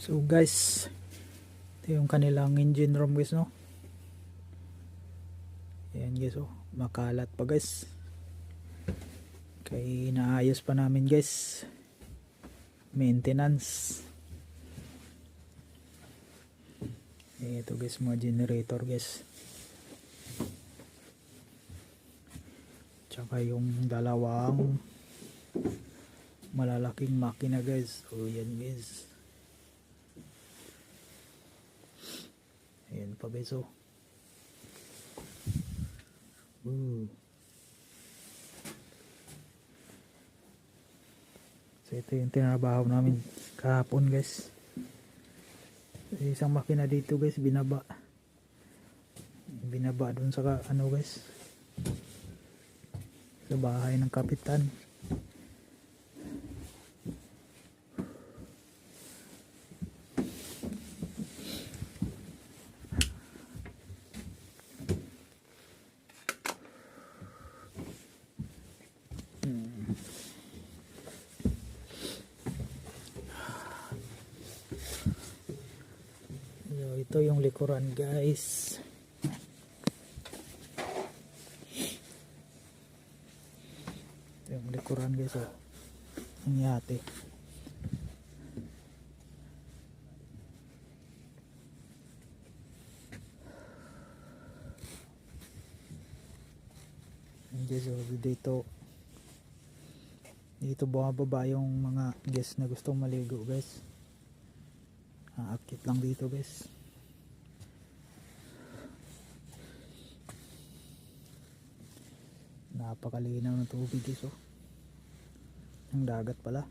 So guys, ito yung kanilang engine room guys, no. Ayan guys, oh, makalat pa guys. Kaya inaayos pa namin guys. Maintenance. Ito guys, mga generator guys. Tsaka yung dalawang malalaking makina guys. O yan guys. Ayan pa guys, oh. So ito yung tinabaho namin kahapon guys. Isang makina dito guys, binaba dun sa ano guys, sa bahay ng kapitan. Ito yung likuran guys. Ito yung likuran guys, oh. Ang yate. Guys, oh, dito bumababa yung mga guest na gustong maligo guys. Aakit lang dito guys. Napakalinaw ng tubig guys, oh. Ang dagat pala.